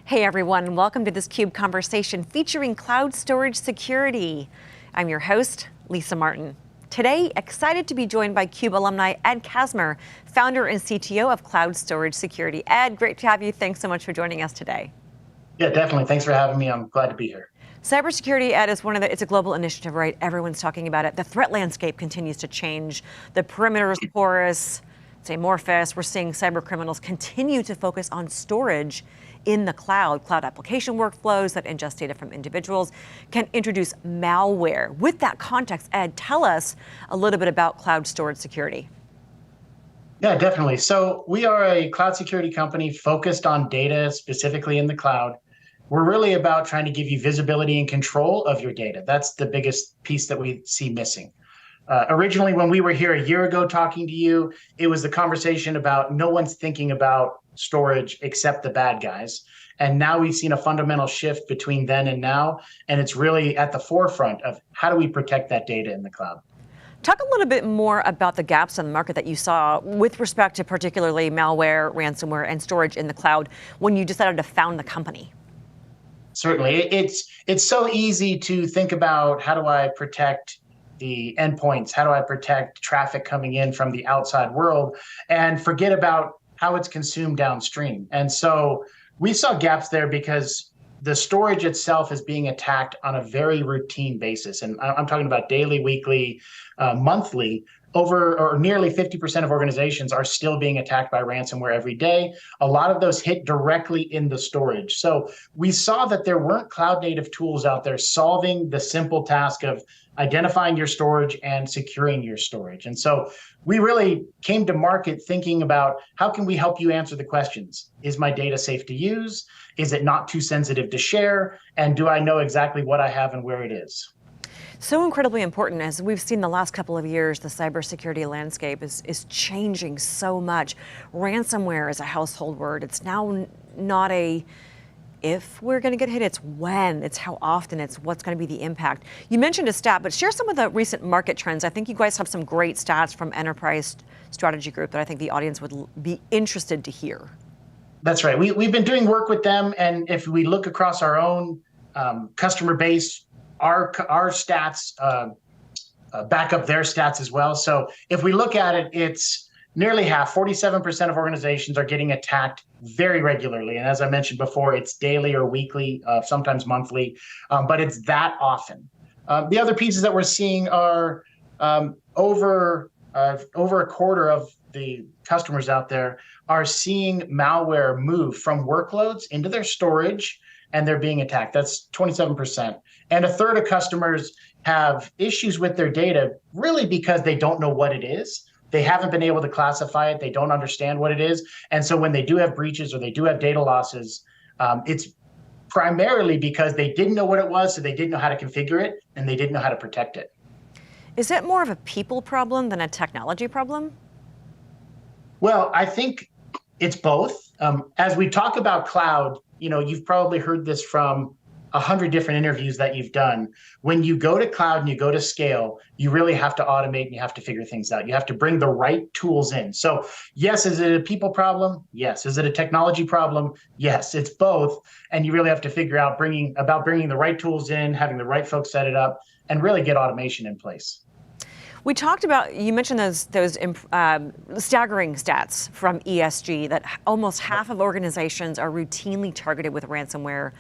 Hey everyone, welcome to this CUBE conversation featuring cloud storage security. I'm your host, Lisa Martin. Today, excited to be joined by CUBE alumni Ed Kasmer, founder and CTO of Cloud Storage Security. Ed, great to have you. Thanks so much for joining us today. Yeah, definitely. Thanks for having me. I'm glad to be here. Cybersecurity, Ed, is it's a global initiative, right? Everyone's talking about it. The threat landscape continues to change. The perimeter is porous, it's amorphous. We're seeing cyber criminals continue to focus on storage in the cloud. Cloud application workflows that ingest data from individuals can introduce malware. With that context, Ed, tell us a little bit about cloud storage security. Yeah, definitely. So we are a cloud security company focused on data specifically in the cloud. We're really about trying to give you visibility and control of your data. That's the biggest piece that we see missing. Originally, when we were here a year ago talking to you, it was the conversation about no one's thinking about storage except the bad guys. And now we've seen a fundamental shift between then and now. And it's really at the forefront of how do we protect that data in the cloud. Talk a little bit more about the gaps in the market that you saw with respect to particularly malware, ransomware, and storage in the cloud when you decided to found the company. Certainly. It's so easy to think about how do I protect the endpoints? How do I protect traffic coming in from the outside world and forget about how it's consumed downstream? And so we saw gaps there because the storage itself is being attacked on a very routine basis. And I'm talking about daily, weekly, monthly. Over or nearly 50% of organizations are still being attacked by ransomware every day. A lot of those hit directly in the storage. So we saw that there weren't cloud native tools out there solving the simple task of identifying your storage and securing your storage. And so we really came to market thinking about how can we help you answer the questions? Is my data safe to use? Is it not too sensitive to share? And do I know exactly what I have and where it is? So incredibly important. As we've seen the last couple of years, the cybersecurity landscape is changing so much. Ransomware is a household word. It's now not a if we're going to get hit, it's when, it's how often, it's what's going to be the impact. You mentioned a stat, but share some of the recent market trends. I think you guys have some great stats from Enterprise Strategy Group that I think the audience would be interested to hear. That's right. We've been doing work with them. And if we look across our own customer base, our stats back up their stats as well. So if we look at it, it's nearly half, 47% of organizations are getting attacked very regularly. And as I mentioned before, it's daily or weekly, sometimes monthly, but it's that often. The other pieces that we're seeing are over a quarter of the customers out there are seeing malware move from workloads into their storage, and they're being attacked. That's 27%. And a third of customers have issues with their data really because they don't know what it is. They haven't been able to classify it. They don't understand what it is. And so when they do have breaches or they do have data losses, it's primarily because they didn't know what it was, so they didn't know how to configure it, and they didn't know how to protect it. Is it more of a people problem than a technology problem? Well, I think it's both. As we talk about cloud, you've probably heard this from 100 different interviews that you've done. When you go to cloud and you go to scale, you really have to automate and you have to figure things out. You have to bring the right tools in. So yes, is it a people problem? Yes. Is it a technology problem? Yes, it's both. And you really have to figure out bringing the right tools in, having the right folks set it up, and really get automation in place. We talked about, you mentioned those staggering stats from ESG that almost half of organizations are routinely targeted with ransomware.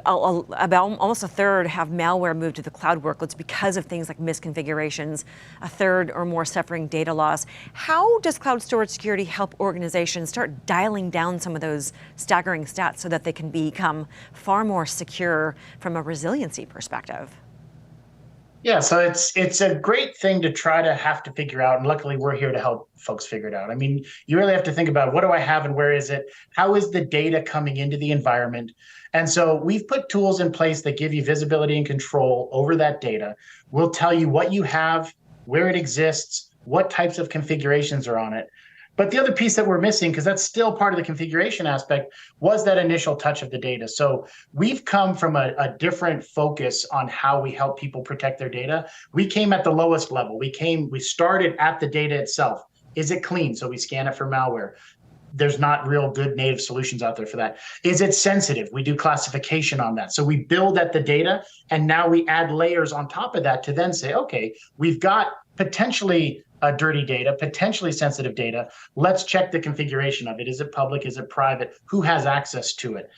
About almost a third have malware moved to the cloud workloads because of things like misconfigurations, a third or more suffering data loss. How does cloud storage security help organizations start dialing down some of those staggering stats so that they can become far more secure from a resiliency perspective? Yeah, so it's a great thing to try to have to figure out, and luckily we're here to help folks figure it out. I mean, you really have to think about what do I have and where is it? How is the data coming into the environment? And so we've put tools in place that give you visibility and control over that data. We'll tell you what you have, where it exists, what types of configurations are on it. But the other piece that we're missing, because that's still part of the configuration aspect, was that initial touch of the data. So we've come from a different focus on how we help people protect their data. We came at the lowest level. We started at the data itself. Is it clean? So we scan it for malware. there's not real good native solutions out there for that. Is it sensitive? We do classification on that. So we build at the data, and now we add layers on top of that to then say, okay, we've got potentially dirty data, potentially sensitive data. Let's check the configuration of it. Is it public? Is it private? Who has access to it?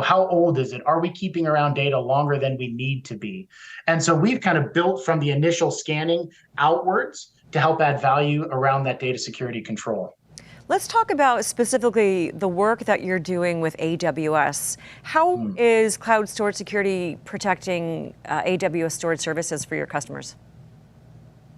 How old is it? Are we keeping around data longer than we need to be? And so we've kind of built from the initial scanning outwards to help add value around that data security control. Let's talk about specifically the work that you're doing with AWS. How is cloud storage security protecting AWS storage services for your customers?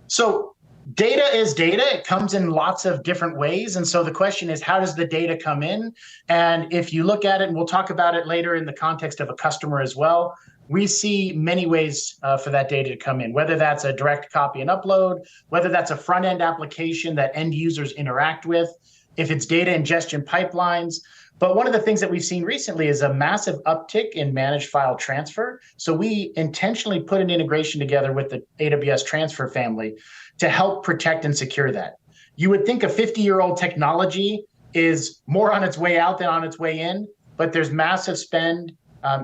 So data is data. It comes in lots of different ways. And so the question is, how does the data come in? And if you look at it, and we'll talk about it later in the context of a customer as well, we see many ways for that data to come in, whether that's a direct copy and upload, whether that's a front-end application that end users interact with, if it's data ingestion pipelines. But one of the things that we've seen recently is a massive uptick in managed file transfer. So we intentionally put an integration together with the AWS transfer family to help protect and secure that. You would think a 50-year-old technology is more on its way out than on its way in, but there's massive spend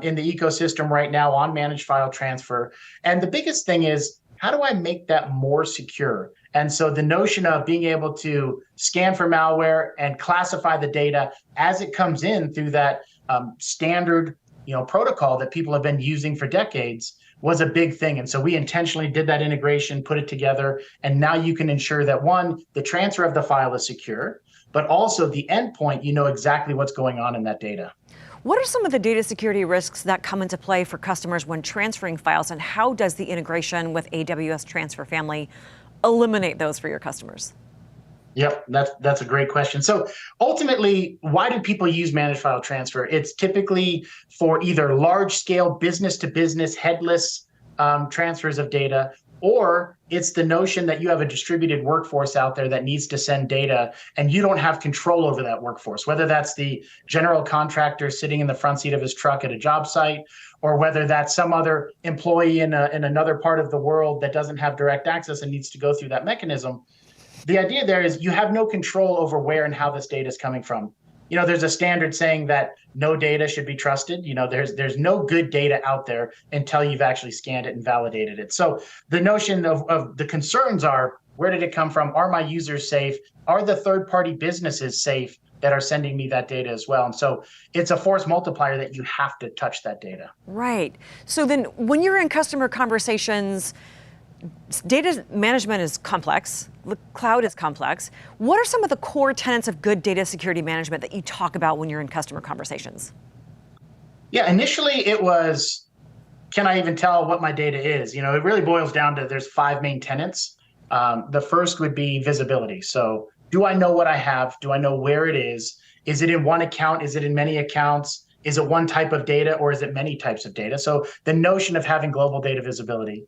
in the ecosystem right now on managed file transfer. And the biggest thing is, how do I make that more secure? And so the notion of being able to scan for malware and classify the data as it comes in through that standard protocol that people have been using for decades was a big thing. And so we intentionally did that integration, put it together, and now you can ensure that, one, the transfer of the file is secure, but also the endpoint, you know exactly what's going on in that data. What are some of the data security risks that come into play for customers when transferring files, and how does the integration with AWS Transfer Family eliminate those for your customers? Yep, that's a great question. So ultimately, why do people use managed file transfer? It's typically for either large scale business to business headless transfers of data, or it's the notion that you have a distributed workforce out there that needs to send data and you don't have control over that workforce, whether that's the general contractor sitting in the front seat of his truck at a job site, or whether that's some other employee in another part of the world that doesn't have direct access and needs to go through that mechanism. The idea there is you have no control over where and how this data is coming from. There's a standard saying that no data should be trusted. There's no good data out there until you've actually scanned it and validated it. So the notion of the concerns are, where did it come from? Are my users safe? Are the third-party businesses safe that are sending me that data as well? And so it's a force multiplier that you have to touch that data. Right. So then when you're in customer conversations, data management is complex, the cloud is complex. What are some of the core tenets of good data security management that you talk about when you're in customer conversations? Yeah, initially it was, can I even tell what my data is? It really boils down to, there's 5 main tenets. The first would be visibility. So do I know what I have? Do I know where it is? Is it in one account? Is it in many accounts? Is it one type of data, or is it many types of data? So the notion of having global data visibility.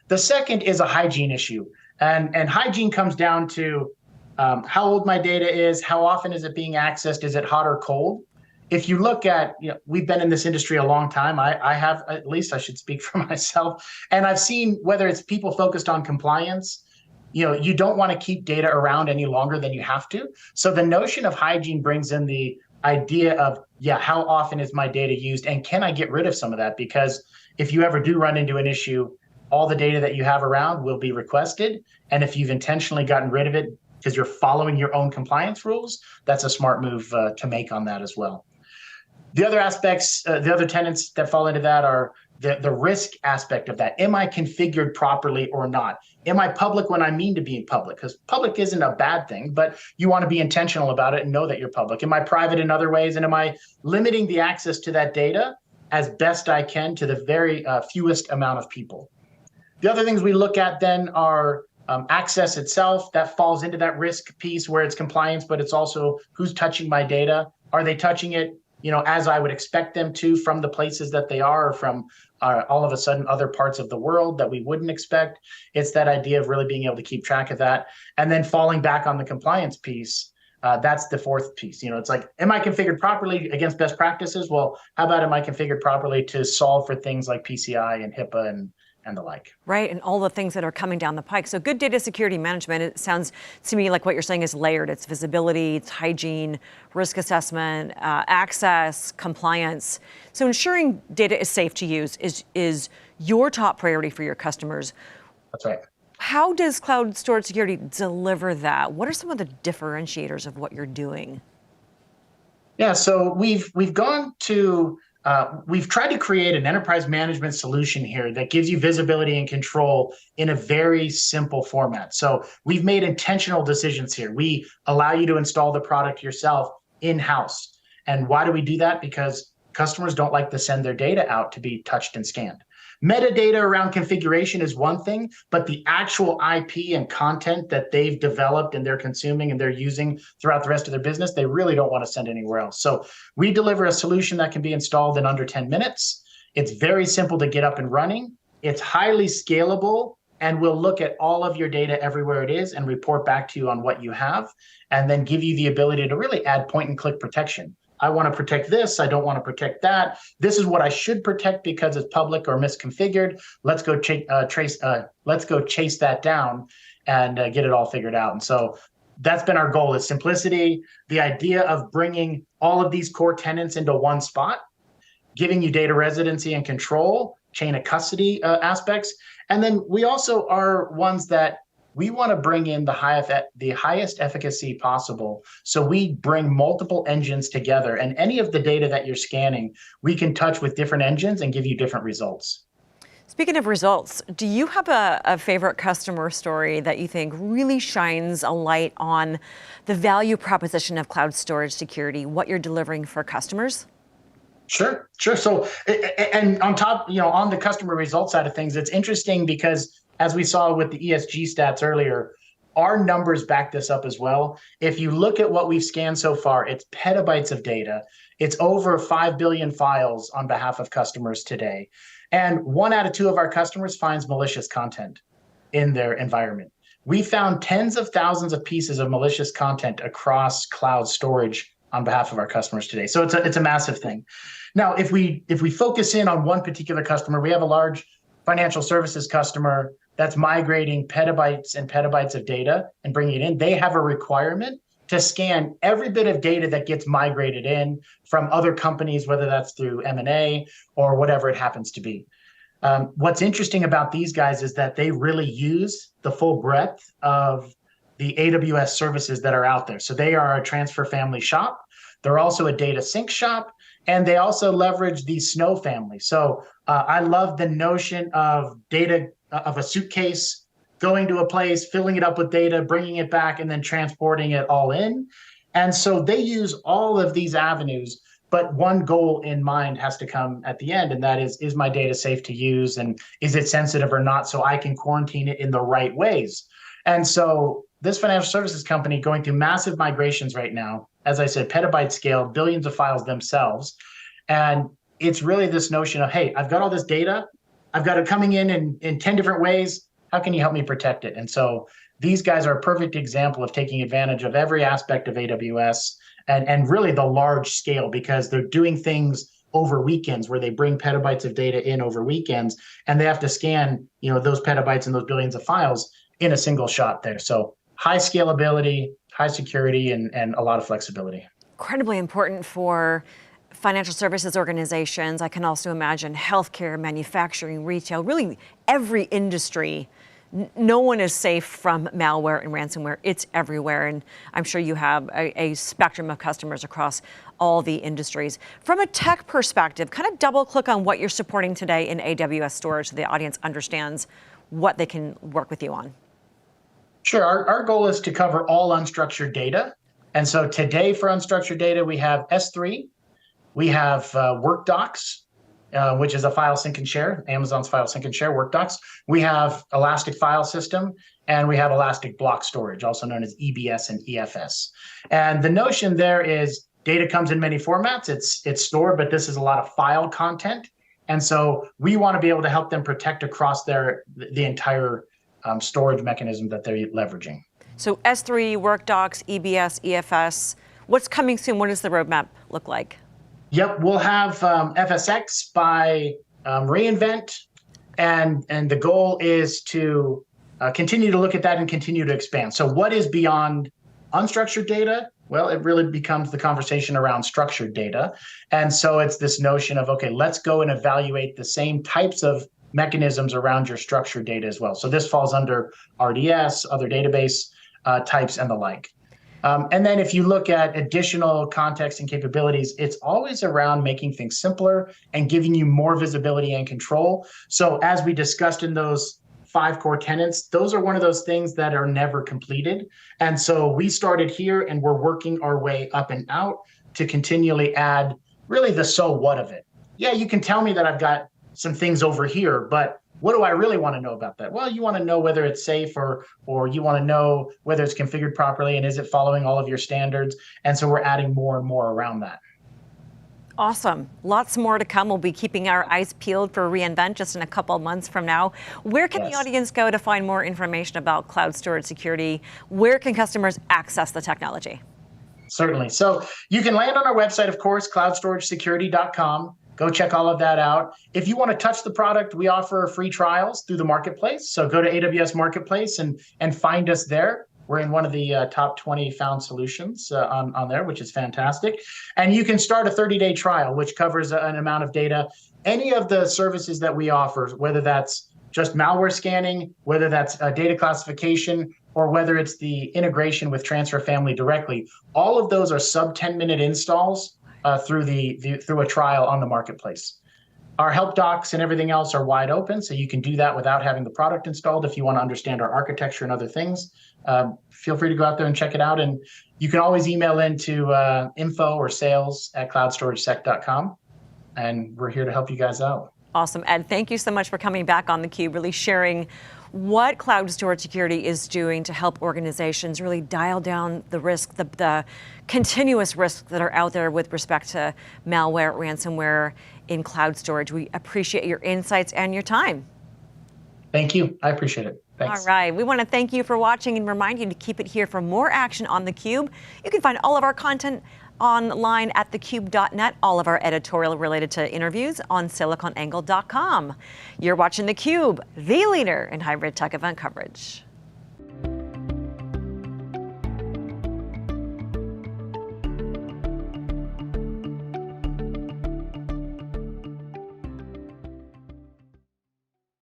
The second is a hygiene issue. And hygiene comes down to how old my data is, how often is it being accessed, is it hot or cold? If you look at, we've been in this industry a long time. I have, at least I should speak for myself. And I've seen, whether it's people focused on compliance, you don't want to keep data around any longer than you have to. So the notion of hygiene brings in the idea of, how often is my data used, and can I get rid of some of that? Because if you ever do run into an issue, all the data that you have around will be requested. And if you've intentionally gotten rid of it because you're following your own compliance rules, that's a smart move to make on that as well. The other aspects, the other tenets that fall into that are the risk aspect of that. Am I configured properly or not? Am I public when I mean to be public? Because public isn't a bad thing, but you want to be intentional about it and know that you're public. Am I private in other ways? And am I limiting the access to that data as best I can to the very fewest amount of people? The other things we look at then are access itself. That falls into that risk piece where it's compliance, but it's also who's touching my data. Are they touching it, as I would expect them to, from the places that they are, or from all of a sudden other parts of the world that we wouldn't expect? It's that idea of really being able to keep track of that. And then falling back on the compliance piece, that's the fourth piece. It's like, am I configured properly against best practices? Well, how about am I configured properly to solve for things like PCI and HIPAA and the like. Right, and all the things that are coming down the pike. So good data security management, it sounds to me like what you're saying is layered. It's visibility, it's hygiene, risk assessment, access, compliance. So ensuring data is safe to use is your top priority for your customers. That's right. How does cloud storage security deliver that? What are some of the differentiators of what you're doing? Yeah, so we've tried to create an enterprise management solution here that gives you visibility and control in a very simple format. So we've made intentional decisions here. We allow you to install the product yourself in-house. And why do we do that? Because customers don't like to send their data out to be touched and scanned. Metadata around configuration is one thing, but the actual IP and content that they've developed and they're consuming and they're using throughout the rest of their business, they really don't want to send anywhere else. So we deliver a solution that can be installed in under 10 minutes. It's very simple to get up and running. It's highly scalable, and we'll look at all of your data everywhere it is and report back to you on what you have, and then give you the ability to really add point and click protection. I want to protect this. I don't want to protect that. This is what I should protect because it's public or misconfigured. Let's go chase that down and get it all figured out. And so that's been our goal: is simplicity. The idea of bringing all of these core tenants into one spot, giving you data residency and control, chain of custody aspects, and then we also are ones that we want to bring in the highest efficacy possible. So we bring multiple engines together, and any of the data that you're scanning, we can touch with different engines and give you different results. Speaking of results, do you have a favorite customer story that you think really shines a light on the value proposition of cloud storage security, what you're delivering for customers? Sure. So, and on top, on the customer results side of things, it's interesting because as we saw with the ESG stats earlier, our numbers back this up as well. If you look at what we've scanned so far, it's petabytes of data. It's over 5 billion files on behalf of customers today. And 1 out of 2 of our customers finds malicious content in their environment. We found tens of thousands of pieces of malicious content across cloud storage on behalf of our customers today. So it's a massive thing. Now, if we focus in on one particular customer, we have a large financial services customer that's migrating petabytes and petabytes of data and bringing it in. They have a requirement to scan every bit of data that gets migrated in from other companies, whether that's through M&A or whatever it happens to be. What's interesting about these guys is that they really use the full breadth of the AWS services that are out there. So they are a transfer family shop. They're also a data sync shop, and they also leverage the Snow family. So I love the notion of data, of a suitcase going to a place, filling it up with data, bringing it back, and then transporting it all in. And so they use all of these avenues, but one goal in mind has to come at the end, and that is my data safe to use, and is it sensitive or not, so I can quarantine it in the right ways. And so this financial services company going through massive migrations right now, as I said, petabyte scale, billions of files themselves. And it's really this notion of, hey, I've got all this data, I've got it coming in 10 different ways. How can you help me protect it? And so these guys are a perfect example of taking advantage of every aspect of AWS and really the large scale, because they're doing things over weekends where they bring petabytes of data in over weekends, and they have to scan, those petabytes and those billions of files in a single shot there. So high scalability, high security, and a lot of flexibility. Incredibly important for financial services organizations. I can also imagine healthcare, manufacturing, retail, really every industry. No one is safe from malware and ransomware. It's everywhere. And I'm sure you have a spectrum of customers across all the industries. From a tech perspective, kind of double click on what you're supporting today in AWS storage so the audience understands what they can work with you on. Sure. Our goal is to cover all unstructured data. And so today for unstructured data, we have S3, we have WorkDocs, which is a file sync and share, Amazon's file sync and share, WorkDocs. We have Elastic File System, and we have Elastic Block Storage, also known as EBS and EFS. And the notion there is data comes in many formats. It's stored, but this is a lot of file content. And so we want to be able to help them protect across the entire storage mechanism that they're leveraging. So S3, WorkDocs, EBS, EFS. What's coming soon? What does the roadmap look like? Yep, we'll have FSX by reInvent, and the goal is to continue to look at that and continue to expand. So what is beyond unstructured data? Well, it really becomes the conversation around structured data. And so it's this notion of, okay, let's go and evaluate the same types of mechanisms around your structured data as well. So this falls under RDS, other database types, and the like. And then if you look at additional context and capabilities, it's always around making things simpler and giving you more visibility and control. So as we discussed in those 5 core tenets, those are one of those things that are never completed. And so we started here and we're working our way up and out to continually add really the so what of it. Yeah, you can tell me that I've got some things over here, but what do I really want to know about that? Well, you want to know whether it's safe or you want to know whether it's configured properly and is it following all of your standards? And so we're adding more and more around that. Awesome. Lots more to come. We'll be keeping our eyes peeled for reInvent just in a couple of months from now. Where can the audience go to find more information about cloud storage security? Where can customers access the technology? Certainly. So you can land on our website, of course, cloudstorage.security.com. Go check all of that out. If you want to touch the product, we offer free trials through the marketplace. So go to AWS Marketplace and find us there. We're in one of the top 20 found solutions on there, which is fantastic. And you can start a 30-day trial, which covers an amount of data. Any of the services that we offer, whether that's just malware scanning, whether that's data classification, or whether it's the integration with Transfer Family directly, all of those are sub 10-minute installs through a trial on the marketplace. Our help docs and everything else are wide open, so you can do that without having the product installed. If you want to understand our architecture and other things, feel free to go out there and check it out. And you can always email into info or sales@cloudstorage.sec.com, and we're here to help you guys out. Awesome, Ed. Thank you so much for coming back on theCUBE, really sharing what cloud storage security is doing to help organizations really dial down the risk, the continuous risks that are out there with respect to malware, ransomware in cloud storage. We appreciate your insights and your time. Thank you. I appreciate it. Thanks. All right. We want to thank you for watching and remind you to keep it here for more action on theCUBE. You can find all of our content online at thecube.net, all of our editorial related to interviews on siliconangle.com. You're watching theCUBE, the leader in hybrid tech event coverage.